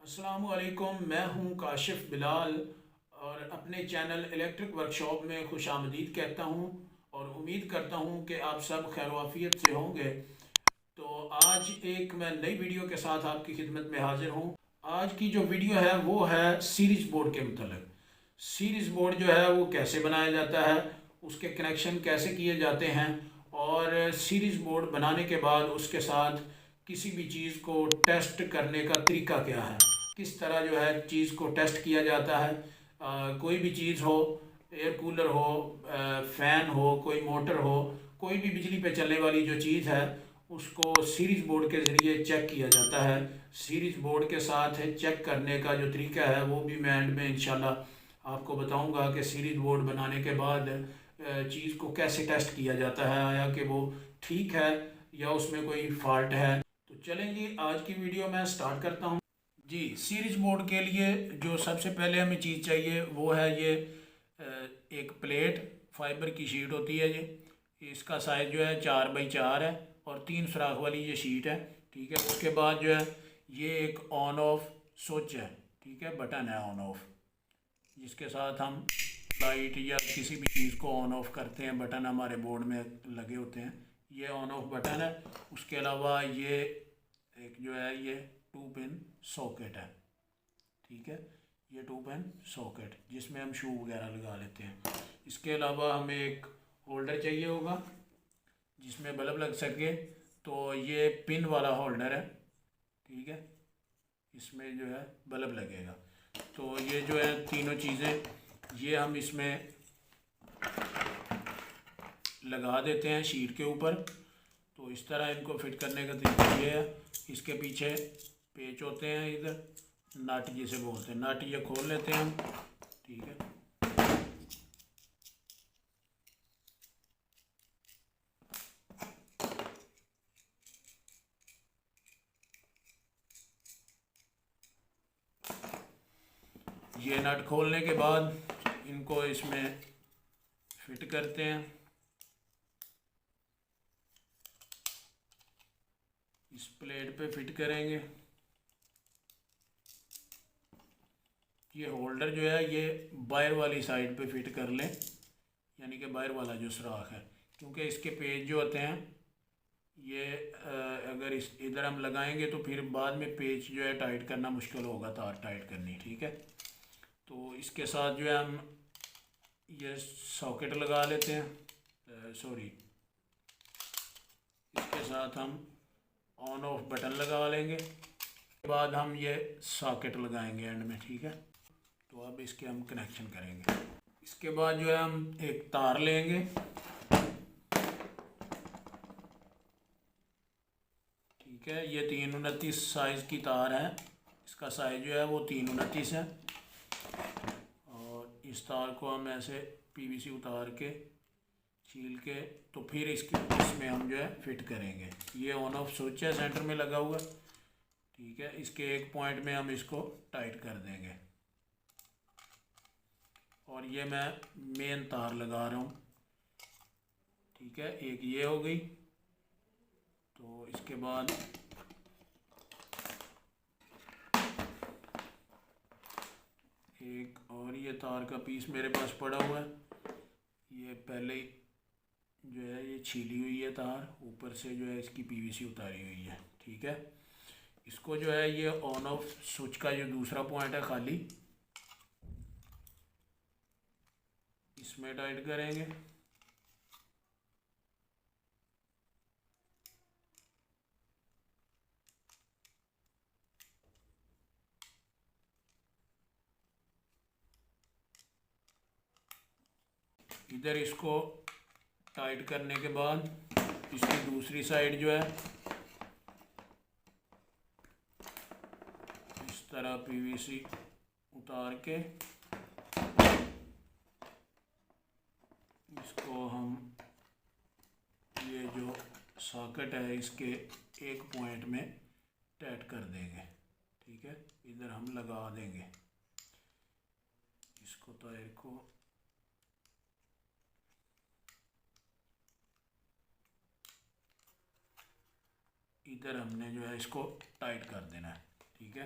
अस्सलामु अलैकुम। मैं हूं काशिफ बिलाल और अपने चैनल इलेक्ट्रिक वर्कशॉप में खुश आमदीद कहता हूं और उम्मीद करता हूं कि आप सब खैर वाफियत से होंगे। तो आज एक मैं नई वीडियो के साथ आपकी खिदमत में हाजिर हूं। आज की जो वीडियो है वो है सीरीज बोर्ड के मतलब। सीरीज बोर्ड जो है वो कैसे बनाया जाता है, उसके कनेक्शन कैसे किए जाते हैं और सीरीज बोर्ड बनाने के बाद उसके साथ किसी भी चीज़ को टेस्ट करने का तरीका क्या है, किस तरह जो है चीज़ को टेस्ट किया जाता है। कोई भी चीज़ हो, एयर कूलर हो, फ़ैन हो, कोई मोटर हो, कोई भी बिजली पे चलने वाली जो चीज़ है उसको सीरीज बोर्ड के ज़रिए चेक किया जाता है। सीरीज बोर्ड के साथ चेक करने का जो तरीका है वो भी मैं एंड में इंशाल्लाह आपको बताऊंगा कि सीरीज बोर्ड बनाने के बाद चीज़ को कैसे टेस्ट किया जाता है, आया कि वो ठीक है या उसमें कोई फॉल्ट है। तो चलें जी, आज की वीडियो मैं स्टार्ट करता हूँ। जी, सीरीज बोर्ड के लिए जो सबसे पहले हमें चीज़ चाहिए वो है ये एक प्लेट फाइबर की शीट होती है। ये इसका साइज़ जो है 4x4 है और 3 सुराख वाली ये शीट है। ठीक है, उसके बाद जो है ये एक ऑन ऑफ स्विच है। ठीक है, बटन है ऑन ऑफ, जिसके साथ हम लाइट या किसी भी चीज़ को ऑन ऑफ करते हैं। बटन हमारे बोर्ड में लगे होते हैं, ये ऑन ऑफ बटन है। उसके अलावा ये एक जो है ये 2 पिन सॉकेट है। ठीक है, ये 2 पिन सॉकेट जिसमें हम शू वगैरह लगा लेते हैं। इसके अलावा हमें एक होल्डर चाहिए होगा जिसमें बल्ब लग सके, तो ये पिन वाला होल्डर है। ठीक है, इसमें जो है बल्ब लगेगा। तो ये जो है तीनों चीज़ें ये हम इसमें लगा देते हैं शीट के ऊपर। तो इस तरह इनको फिट करने का तरीका ये है। इसके पीछे पेच होते हैं, इधर नट जिसे बोलते हैं, नट ये खोल लेते हैं हम। ठीक है, ये नट खोलने के बाद इनको इसमें फिट करते हैं। इस प्लेट पे फिट करेंगे। ये होल्डर जो है ये बाहर वाली साइड पे फिट कर लें, यानी कि बाहर वाला जो सुराख है, क्योंकि इसके पेज जो होते हैं ये अगर इस इधर हम लगाएंगे तो फिर बाद में पेच जो है टाइट करना मुश्किल होगा, तार टाइट करनी। ठीक है, तो इसके साथ जो है हम ये सॉकेट लगा लेते हैं, सॉरी, इसके साथ हम ऑन ऑफ बटन लगा लेंगे। उसके बाद हम ये सॉकेट लगाएंगे एंड में। ठीक है, तो अब इसके हम कनेक्शन करेंगे। इसके बाद जो है हम एक तार लेंगे। ठीक है, ये 329 साइज़ की तार है। इसका साइज़ जो है वो 329 है। और इस तार को हम ऐसे पीवीसी उतार के छील के तो फिर इसमें हम जो है फिट करेंगे। ये ऑन ऑफ स्विच है सेंटर में लगा हुआ। ठीक है, इसके एक पॉइंट में हम इसको टाइट कर देंगे। और ये मैं मेन तार लगा रहा हूँ। ठीक है, एक ये हो गई। तो इसके बाद एक और ये तार का पीस मेरे पास पड़ा हुआ है। ये पहले ही जो है ये छीली हुई है तार, ऊपर से जो है इसकी पीवीसी उतारी हुई है। ठीक है, इसको जो है ये ऑन ऑफ स्विच का जो दूसरा पॉइंट है खाली, इसमें टाइट करेंगे। इधर इसको टाइट करने के बाद इसकी दूसरी साइड जो है इस तरह पीवीसी उतार के इसको हम ये जो सॉकेट है इसके एक पॉइंट में टाइट कर देंगे। ठीक है, इधर हम लगा देंगे इसको, तार को। इधर हमने जो है इसको टाइट कर देना है। ठीक है,